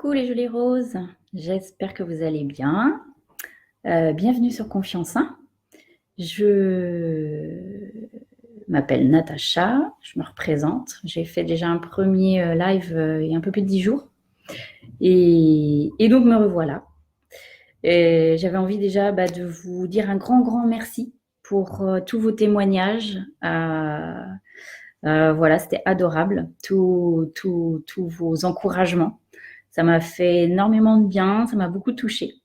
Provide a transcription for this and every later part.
Coucou les jolies roses, j'espère que vous allez bien. Bienvenue sur Confiance 1. Je m'appelle Natacha, je me représente. J'ai fait déjà un premier live il y a un peu plus de 10 jours. Et donc me revoilà. Et j'avais envie déjà de vous dire un grand merci pour tous vos témoignages. Voilà, c'était adorable, tous vos encouragements. Ça m'a fait énormément de bien, ça m'a beaucoup touchée.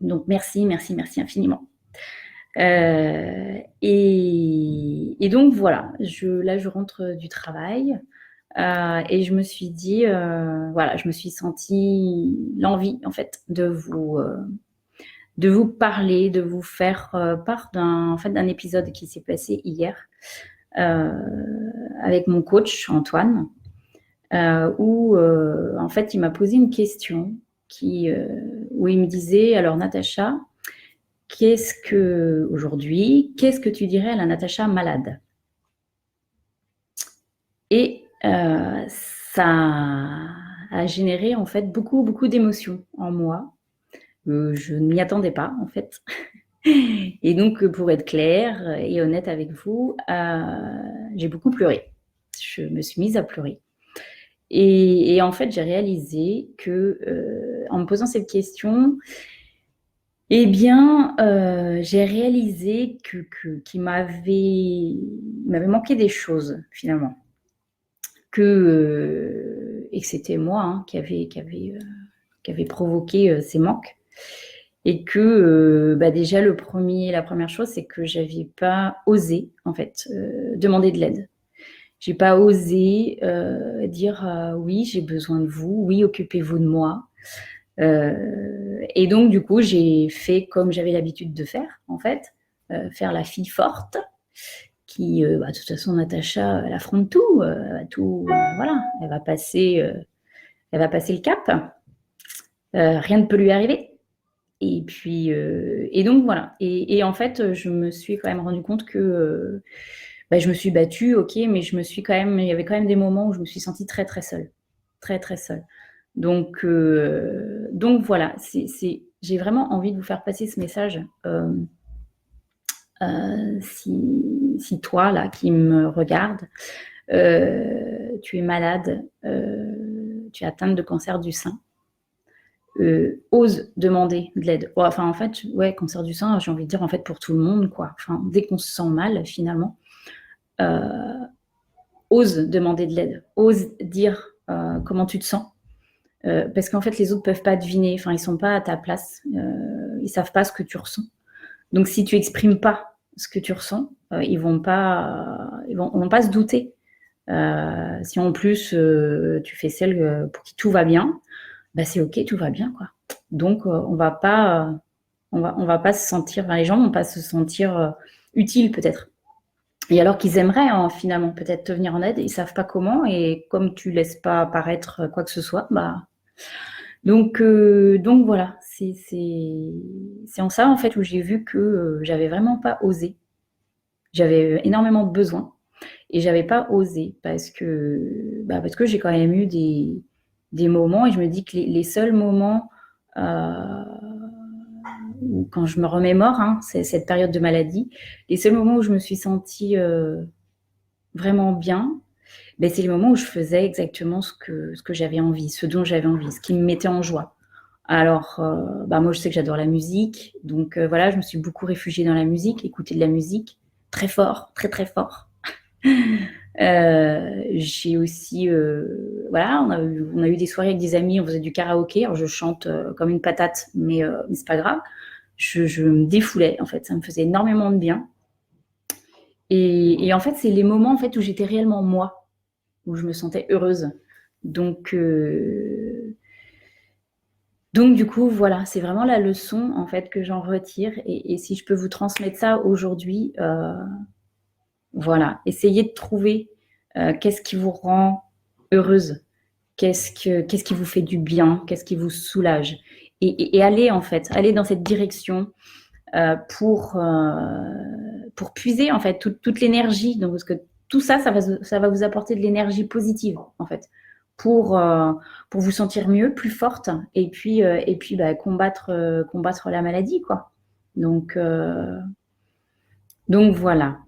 Donc merci infiniment. Et donc voilà, là je rentre du travail et je me suis dit, voilà, je me suis sentie l'envie en fait de vous parler, de vous faire part d'un épisode qui s'est passé hier avec mon coach Antoine. Où en fait il m'a posé une question où il me disait, alors Natacha, qu'est-ce que tu dirais à la Natacha malade? Et ça a généré en fait beaucoup d'émotions en moi. Je ne m'y attendais pas en fait. Et donc pour être claire et honnête avec vous, j'ai beaucoup pleuré. Je me suis mise à pleurer. Et en fait, j'ai réalisé que, en me posant cette question, eh bien, j'ai réalisé qu'il m'avait manqué des choses finalement, et que c'était moi qui avait provoqué ces manques, et que déjà la première chose, c'est que j'avais pas osé en fait demander de l'aide. J'ai pas osé dire oui, j'ai besoin de vous, oui, occupez-vous de moi. Et donc du coup, j'ai fait comme j'avais l'habitude de faire, en fait, faire la fille forte, qui, de toute façon, Natacha, elle affronte tout, voilà, elle va passer le cap, rien ne peut lui arriver. Et puis, et donc voilà. Et en fait, je me suis quand même rendu compte que je me suis battue, ok, mais il y avait quand même des moments où je me suis sentie très très seule, très très seule. Donc voilà, j'ai vraiment envie de vous faire passer ce message. Si toi là qui me regarde, tu es malade, tu es atteinte de cancer du sein, ose demander de l'aide. Enfin, en fait, ouais, cancer du sein, j'ai envie de dire en fait pour tout le monde, quoi. Enfin, dès qu'on se sent mal, finalement, ose demander de l'aide, ose dire comment tu te sens. Parce qu'en fait, les autres peuvent pas deviner. Enfin, ils sont pas à ta place. Ils savent pas ce que tu ressens. Donc, si tu exprimes pas ce que tu ressens, ils vont pas se douter. Si en plus tu fais celle pour qui tout va bien, c'est ok, tout va bien, quoi. Donc, on va pas se sentir. Enfin, les gens vont pas se sentir utiles peut-être. Et alors qu'ils aimeraient finalement peut-être te venir en aide, ils savent pas comment. Et comme tu laisses pas apparaître quoi que ce soit, donc voilà, c'est en ça en fait où j'ai vu que j'avais vraiment pas osé. J'avais énormément besoin et j'avais pas osé parce que j'ai quand même eu des moments, et je me dis que les seuls moments où, quand je me remémore c'est cette période de maladie, les seuls moments où je me suis sentie vraiment bien, c'est les moments où je faisais exactement ce que j'avais envie, ce dont j'avais envie, ce qui me mettait en joie. Alors, moi, je sais que j'adore la musique, donc voilà, je me suis beaucoup réfugiée dans la musique, écouter de la musique très fort, très très fort. J'ai aussi, voilà, on a eu des soirées avec des amis, on faisait du karaoké. Alors je chante comme une patate, mais c'est pas grave. Je me défoulais, en fait, ça me faisait énormément de bien. Et en fait, c'est les moments en fait où j'étais réellement moi, où je me sentais heureuse. Donc du coup, voilà, c'est vraiment la leçon en fait que j'en retire. Et si je peux vous transmettre ça aujourd'hui, voilà, essayez de trouver qu'est-ce qui vous rend heureuse, qu'est-ce qui vous fait du bien, qu'est-ce qui vous soulage, et allez en fait, allez dans cette direction pour puiser en fait toute l'énergie. Donc, parce que tout ça, ça va vous apporter de l'énergie positive en fait, pour vous sentir mieux, plus forte, et puis bah, combattre la maladie, quoi. Donc voilà,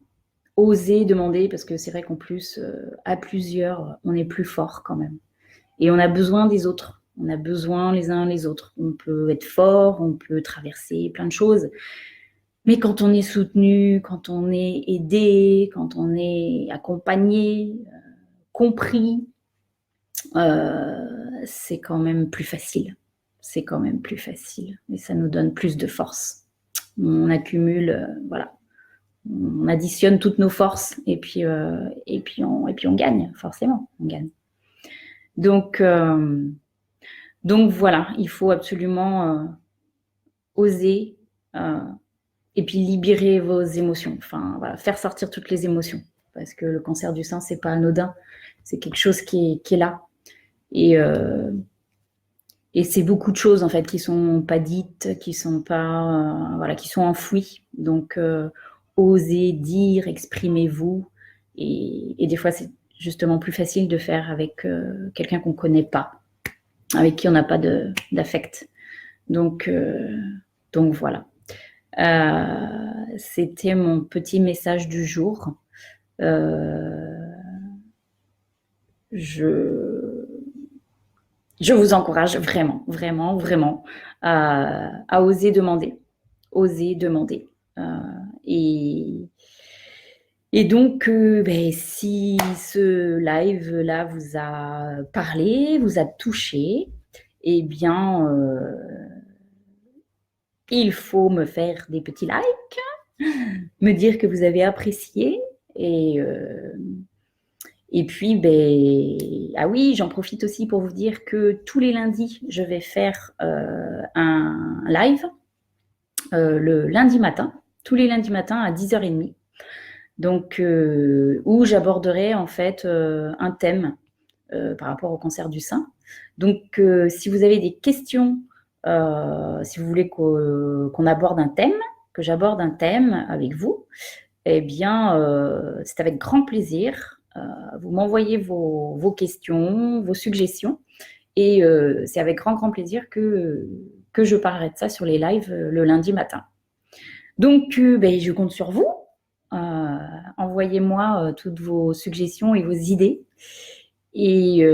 oser demander, parce que c'est vrai qu'en plus, à plusieurs, on est plus fort quand même. Et on a besoin des autres. On a besoin les uns les autres. On peut être fort, on peut traverser plein de choses. Mais quand on est soutenu, quand on est aidé, quand on est accompagné, compris, c'est quand même plus facile. C'est quand même plus facile. Et ça nous donne plus de force. On accumule, voilà. On additionne toutes nos forces et puis on gagne, forcément, on gagne. Donc voilà, il faut absolument oser et puis libérer vos émotions. Enfin, voilà, faire sortir toutes les émotions. Parce que le cancer du sein, c'est pas anodin. C'est quelque chose qui est là. Et c'est beaucoup de choses, en fait, qui sont pas dites, qui sont pas, voilà, qui sont enfouies. Donc, osez dire, exprimez-vous. Et des fois, c'est justement plus facile de faire avec quelqu'un qu'on connaît pas, avec qui on n'a pas d'affect. Donc voilà. C'était mon petit message du jour. Je vous encourage vraiment, vraiment, vraiment à oser demander. Oser demander. Et donc, si ce live-là vous a parlé, vous a touché, eh bien, il faut me faire des petits likes, me dire que vous avez apprécié et puis, ah oui, j'en profite aussi pour vous dire que tous les lundis, je vais faire un live le lundi matin, tous les lundis matins à 10h30. Donc, où j'aborderai en fait un thème par rapport au cancer du sein. Donc, si vous avez des questions, si vous voulez qu'on aborde un thème, que j'aborde un thème avec vous, eh bien, c'est avec grand plaisir. Vous m'envoyez vos questions, vos suggestions, et c'est avec grand plaisir que je parlerai de ça sur les lives le lundi matin. Donc, je compte sur vous. Envoyez-moi toutes vos suggestions et vos idées. Et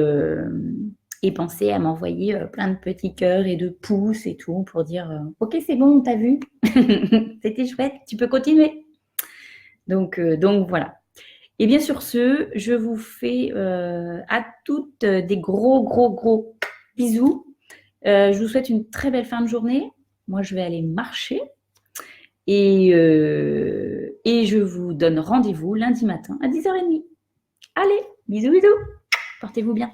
pensez à m'envoyer plein de petits cœurs et de pouces et tout pour dire « Ok, c'est bon, t'as vu, c'était chouette, tu peux continuer ». Donc voilà. Et bien sur ce, je vous fais à toutes des gros bisous. Je vous souhaite une très belle fin de journée. Moi, je vais aller marcher. Et je vous donne rendez-vous lundi matin à 10h30. Allez, bisous. Portez-vous bien.